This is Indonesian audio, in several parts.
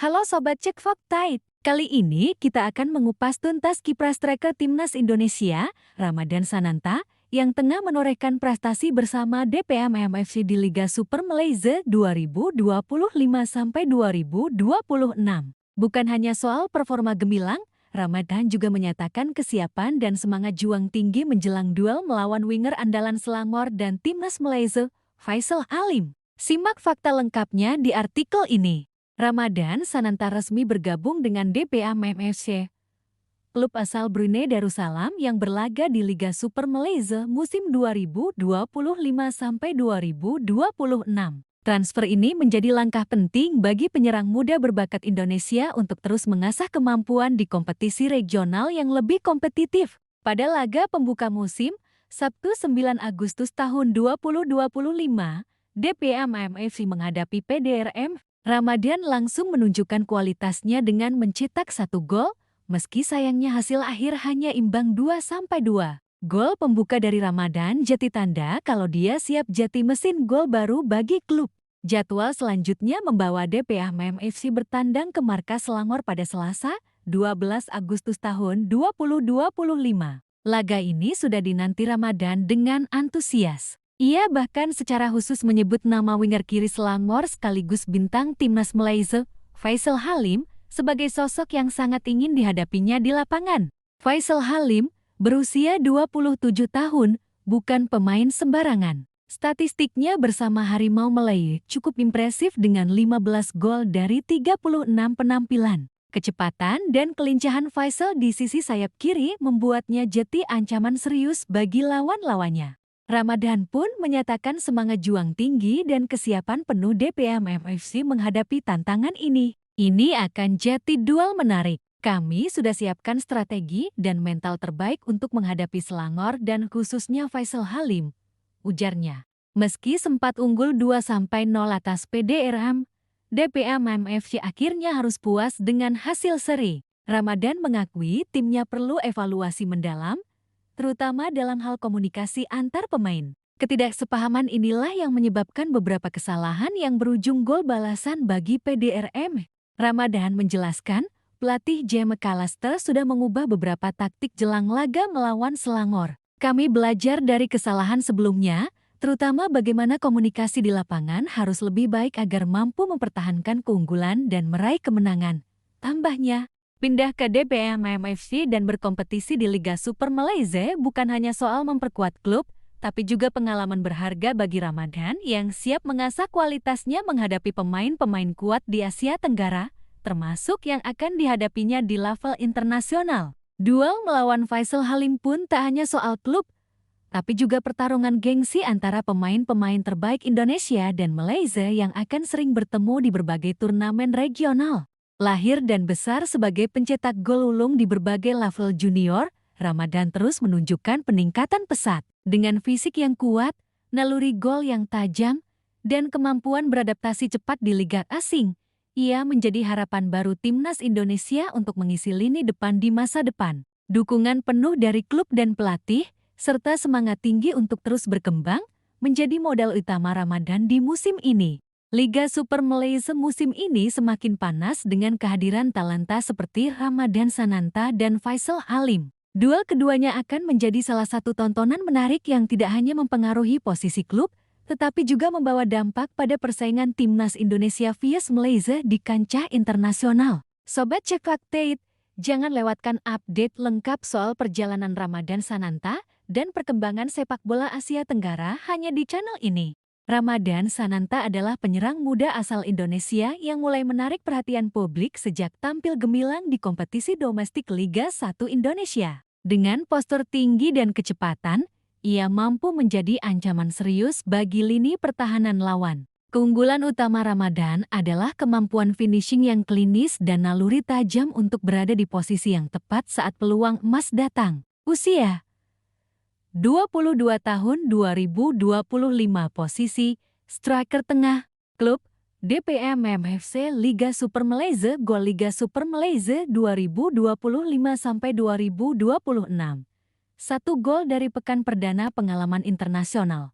Halo Sobat Cek Fakta. Kali ini kita akan mengupas tuntas kiprah striker Timnas Indonesia, Ramadan Sananta, yang tengah menorehkan prestasi bersama DPM MFC di Liga Super Malaysia 2025-2026. Bukan hanya soal performa gemilang, Ramadan juga menyatakan kesiapan dan semangat juang tinggi menjelang duel melawan winger andalan Selangor dan Timnas Malaysia, Faisal Halim. Simak fakta lengkapnya di artikel ini. Ramadan Sananta resmi bergabung dengan DPM MFC, klub asal Brunei Darussalam yang berlaga di Liga Super Malaysia musim 2025-2026. Transfer ini menjadi langkah penting bagi penyerang muda berbakat Indonesia untuk terus mengasah kemampuan di kompetisi regional yang lebih kompetitif. Pada laga pembuka musim, Sabtu 9 Agustus tahun 2025, DPM MFC menghadapi PDRM. Ramadan langsung menunjukkan kualitasnya dengan mencetak 1 gol, meski sayangnya hasil akhir hanya imbang 2-2. Gol pembuka dari Ramadan jadi tanda kalau dia siap jadi mesin gol baru bagi klub. Jadwal selanjutnya membawa DPM MFC bertandang ke markas Selangor pada Selasa, 12 Agustus tahun 2025. Laga ini sudah dinanti Ramadan dengan antusias. Ia bahkan secara khusus menyebut nama winger kiri Selangor sekaligus bintang Timnas Malaysia, Faisal Halim, sebagai sosok yang sangat ingin dihadapinya di lapangan. Faisal Halim, berusia 27 tahun, bukan pemain sembarangan. Statistiknya bersama Harimau Malaya cukup impresif dengan 15 gol dari 36 penampilan. Kecepatan dan kelincahan Faisal di sisi sayap kiri membuatnya jadi ancaman serius bagi lawan-lawannya. Ramadan pun menyatakan semangat juang tinggi dan kesiapan penuh DPM MFC menghadapi tantangan ini. Ini akan jadi duel menarik. Kami sudah siapkan strategi dan mental terbaik untuk menghadapi Selangor dan khususnya Faisal Halim, ujarnya. Meski sempat unggul 2-0 atas PDRM, DPM MFC akhirnya harus puas dengan hasil seri. Ramadan mengakui timnya perlu evaluasi mendalam, terutama dalam hal komunikasi antar pemain. Ketidaksepahaman inilah yang menyebabkan beberapa kesalahan yang berujung gol balasan bagi PDRM. Ramadan menjelaskan, pelatih James McAllister sudah mengubah beberapa taktik jelang laga melawan Selangor. Kami belajar dari kesalahan sebelumnya, terutama bagaimana komunikasi di lapangan harus lebih baik agar mampu mempertahankan keunggulan dan meraih kemenangan, tambahnya. Pindah ke DPM MFC dan berkompetisi di Liga Super Malaysia bukan hanya soal memperkuat klub, tapi juga pengalaman berharga bagi Ramadan yang siap mengasah kualitasnya menghadapi pemain-pemain kuat di Asia Tenggara, termasuk yang akan dihadapinya di level internasional. Duel melawan Faisal Halim pun tak hanya soal klub, tapi juga pertarungan gengsi antara pemain-pemain terbaik Indonesia dan Malaysia yang akan sering bertemu di berbagai turnamen regional. Lahir dan besar sebagai pencetak gol ulung di berbagai level junior, Ramadan terus menunjukkan peningkatan pesat. Dengan fisik yang kuat, naluri gol yang tajam, dan kemampuan beradaptasi cepat di liga asing, ia menjadi harapan baru Timnas Indonesia untuk mengisi lini depan di masa depan. Dukungan penuh dari klub dan pelatih, serta semangat tinggi untuk terus berkembang, menjadi modal utama Ramadan di musim ini. Liga Super Malaysia musim ini semakin panas dengan kehadiran talenta seperti Ramadan Sananta dan Faisal Halim. Duel keduanya akan menjadi salah satu tontonan menarik yang tidak hanya mempengaruhi posisi klub, tetapi juga membawa dampak pada persaingan Timnas Indonesia vs Malaysia di kancah internasional. Sobat Cek Fakta, jangan lewatkan update lengkap soal perjalanan Ramadan Sananta dan perkembangan sepak bola Asia Tenggara hanya di channel ini. Ramadan Sananta adalah penyerang muda asal Indonesia yang mulai menarik perhatian publik sejak tampil gemilang di kompetisi domestik Liga 1 Indonesia. Dengan postur tinggi dan kecepatan, ia mampu menjadi ancaman serius bagi lini pertahanan lawan. Keunggulan utama Ramadan adalah kemampuan finishing yang klinis dan naluri tajam untuk berada di posisi yang tepat saat peluang emas datang. Usia 22 tahun 2025, posisi striker tengah, klub DPM MFC Liga Super Malaysia, gol Liga Super Malaysia 2025-2026. 1 gol dari pekan perdana pengalaman internasional.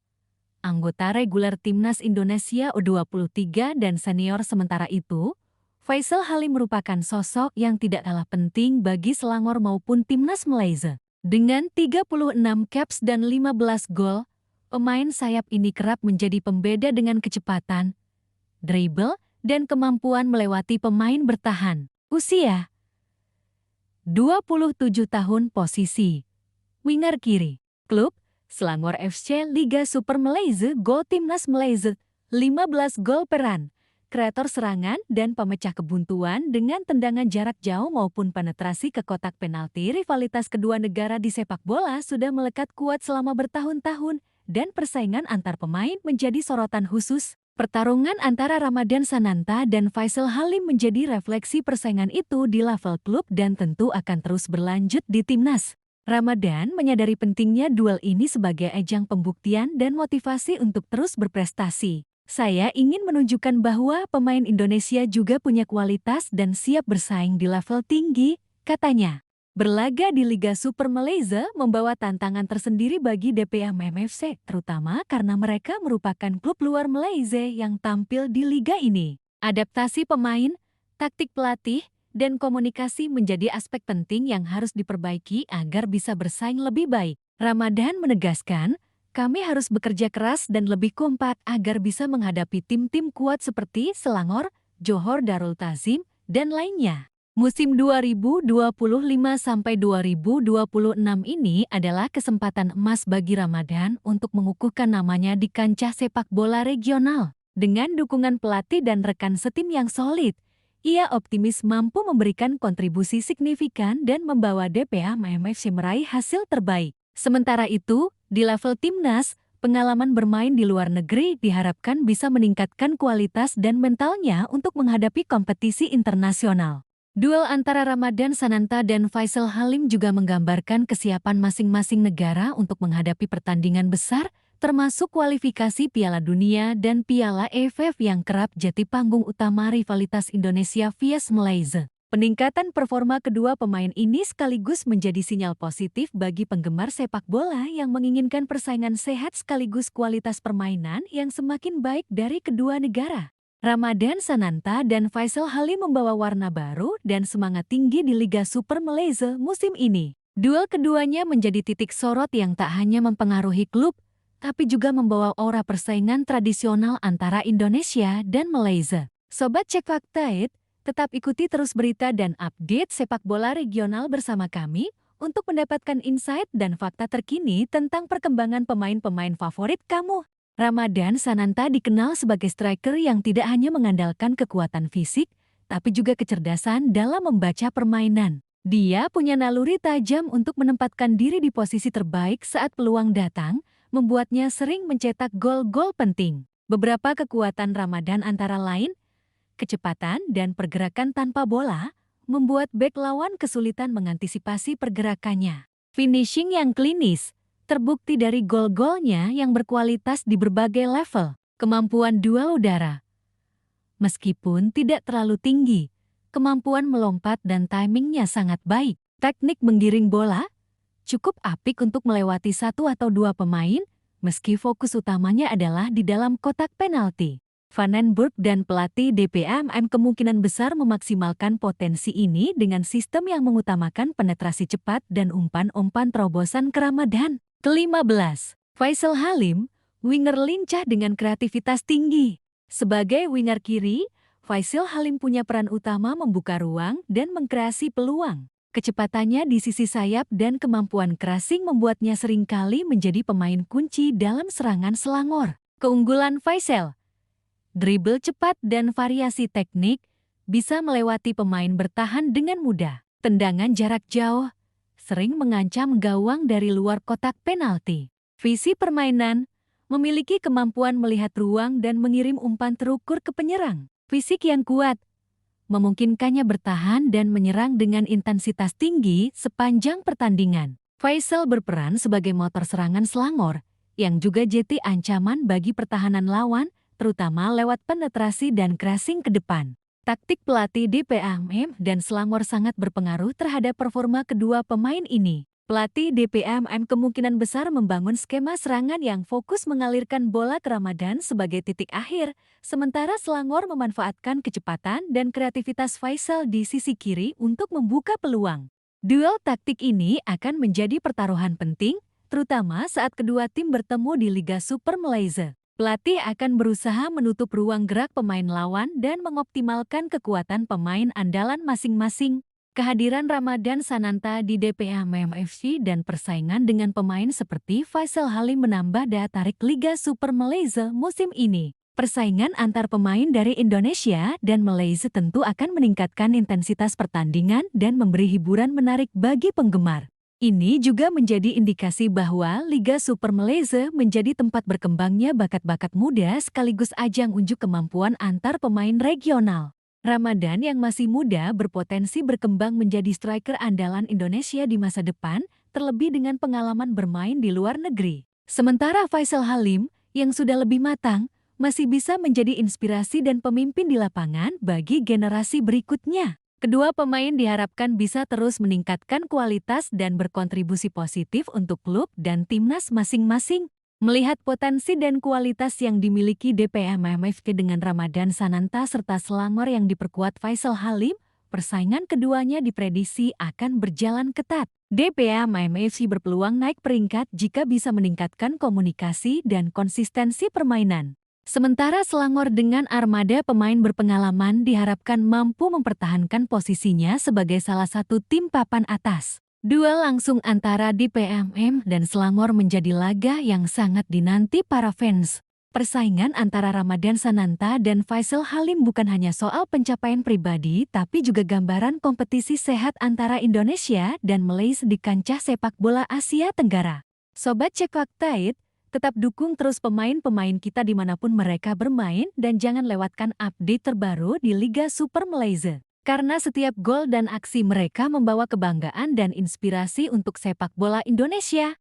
Anggota reguler Timnas Indonesia U23 dan senior sementara itu, Faisal Halim merupakan sosok yang tidak kalah penting bagi Selangor maupun timnas Malaysia. Dengan 36 caps dan 15 gol, pemain sayap ini kerap menjadi pembeda dengan kecepatan, dribble, dan kemampuan melewati pemain bertahan. Usia 27 tahun, posisi winger kiri. Klub Selangor FC, Liga Super Malaysia, gol timnas Malaysia, 15 gol peran. Kreator serangan dan pemecah kebuntuan dengan tendangan jarak jauh maupun penetrasi ke kotak penalti. Rivalitas kedua negara di sepak bola sudah melekat kuat selama bertahun-tahun dan persaingan antar pemain menjadi sorotan khusus. Pertarungan antara Ramadan Sananta dan Faisal Halim menjadi refleksi persaingan itu di level klub dan tentu akan terus berlanjut di timnas. Ramadan menyadari pentingnya duel ini sebagai ajang pembuktian dan motivasi untuk terus berprestasi. Saya ingin menunjukkan bahwa pemain Indonesia juga punya kualitas dan siap bersaing di level tinggi, katanya. Berlaga di Liga Super Malaysia membawa tantangan tersendiri bagi DPM MFC, terutama karena mereka merupakan klub luar Malaysia yang tampil di liga ini. Adaptasi pemain, taktik pelatih, dan komunikasi menjadi aspek penting yang harus diperbaiki agar bisa bersaing lebih baik. Ramadan menegaskan, kami harus bekerja keras dan lebih kompak agar bisa menghadapi tim-tim kuat seperti Selangor, Johor Darul Ta'zim, dan lainnya. Musim 2025-2026 ini adalah kesempatan emas bagi Ramadan untuk mengukuhkan namanya di kancah sepak bola regional. Dengan dukungan pelatih dan rekan setim yang solid, ia optimis mampu memberikan kontribusi signifikan dan membawa DPM MFC meraih hasil terbaik. Sementara itu, di level timnas, pengalaman bermain di luar negeri diharapkan bisa meningkatkan kualitas dan mentalnya untuk menghadapi kompetisi internasional. Duel antara Ramadan Sananta dan Faisal Halim juga menggambarkan kesiapan masing-masing negara untuk menghadapi pertandingan besar, termasuk kualifikasi Piala Dunia dan Piala AFF yang kerap jadi panggung utama rivalitas Indonesia vs Malaysia. Peningkatan performa kedua pemain ini sekaligus menjadi sinyal positif bagi penggemar sepak bola yang menginginkan persaingan sehat sekaligus kualitas permainan yang semakin baik dari kedua negara. Ramadan Sananta dan Faisal Halim membawa warna baru dan semangat tinggi di Liga Super Malaysia musim ini. Duel keduanya menjadi titik sorot yang tak hanya mempengaruhi klub, tapi juga membawa aura persaingan tradisional antara Indonesia dan Malaysia. Sobat Cek Fakta, tetap ikuti terus berita dan update sepak bola regional bersama kami untuk mendapatkan insight dan fakta terkini tentang perkembangan pemain-pemain favorit kamu. Ramadan Sananta dikenal sebagai striker yang tidak hanya mengandalkan kekuatan fisik, tapi juga kecerdasan dalam membaca permainan. Dia punya naluri tajam untuk menempatkan diri di posisi terbaik saat peluang datang, membuatnya sering mencetak gol-gol penting. Beberapa kekuatan Ramadan antara lain, kecepatan dan pergerakan tanpa bola membuat bek lawan kesulitan mengantisipasi pergerakannya. Finishing yang klinis terbukti dari gol-golnya yang berkualitas di berbagai level. Kemampuan duel udara, meskipun tidak terlalu tinggi, kemampuan melompat dan timingnya sangat baik. Teknik menggiring bola cukup apik untuk melewati satu atau dua pemain, meski fokus utamanya adalah di dalam kotak penalti. Vandenberg dan pelatih DPM kemungkinan besar memaksimalkan potensi ini dengan sistem yang mengutamakan penetrasi cepat dan umpan-umpan terobosan ke Ramadan. Ke-15, Faisal Halim, winger lincah dengan kreativitas tinggi. Sebagai winger kiri, Faisal Halim punya peran utama membuka ruang dan mengkreasi peluang. Kecepatannya di sisi sayap dan kemampuan crossing membuatnya seringkali menjadi pemain kunci dalam serangan Selangor. Keunggulan Faisal, dribble cepat dan variasi teknik, bisa melewati pemain bertahan dengan mudah. Tendangan jarak jauh, sering mengancam gawang dari luar kotak penalti. Visi permainan, memiliki kemampuan melihat ruang dan mengirim umpan terukur ke penyerang. Fisik yang kuat, memungkinkannya bertahan dan menyerang dengan intensitas tinggi sepanjang pertandingan. Faisal berperan sebagai motor serangan Selangor, yang juga jadi ancaman bagi pertahanan lawan, terutama lewat penetrasi dan crossing ke depan. Taktik pelatih DPM dan Selangor sangat berpengaruh terhadap performa kedua pemain ini. Pelatih DPMM kemungkinan besar membangun skema serangan yang fokus mengalirkan bola ke Ramadan sebagai titik akhir, sementara Selangor memanfaatkan kecepatan dan kreativitas Faisal di sisi kiri untuk membuka peluang. Duel taktik ini akan menjadi pertaruhan penting, terutama saat kedua tim bertemu di Liga Super Malaysia. Pelatih akan berusaha menutup ruang gerak pemain lawan dan mengoptimalkan kekuatan pemain andalan masing-masing. Kehadiran Ramadan Sananta di DPMM FC dan persaingan dengan pemain seperti Faisal Halim menambah daya tarik Liga Super Malaysia musim ini. Persaingan antar pemain dari Indonesia dan Malaysia tentu akan meningkatkan intensitas pertandingan dan memberi hiburan menarik bagi penggemar. Ini juga menjadi indikasi bahwa Liga Super Malaysia menjadi tempat berkembangnya bakat-bakat muda sekaligus ajang unjuk kemampuan antar pemain regional. Ramadan yang masih muda berpotensi berkembang menjadi striker andalan Indonesia di masa depan, terlebih dengan pengalaman bermain di luar negeri. Sementara Faisal Halim, yang sudah lebih matang, masih bisa menjadi inspirasi dan pemimpin di lapangan bagi generasi berikutnya. Kedua pemain diharapkan bisa terus meningkatkan kualitas dan berkontribusi positif untuk klub dan timnas masing-masing. Melihat potensi dan kualitas yang dimiliki DPMMFC dengan Ramadan Sananta serta Selangor yang diperkuat Faisal Halim, persaingan keduanya diprediksi akan berjalan ketat. DPMMFC berpeluang naik peringkat jika bisa meningkatkan komunikasi dan konsistensi permainan. Sementara Selangor dengan armada pemain berpengalaman diharapkan mampu mempertahankan posisinya sebagai salah satu tim papan atas. Duel langsung antara DPMM dan Selangor menjadi laga yang sangat dinanti para fans. Persaingan antara Ramadan Sananta dan Faisal Halim bukan hanya soal pencapaian pribadi, tapi juga gambaran kompetisi sehat antara Indonesia dan Malaysia di kancah sepak bola Asia Tenggara. Sobat Cek Fakta, tetap dukung terus pemain-pemain kita dimanapun mereka bermain dan jangan lewatkan update terbaru di Liga Super Malaysia. Karena setiap gol dan aksi mereka membawa kebanggaan dan inspirasi untuk sepak bola Indonesia.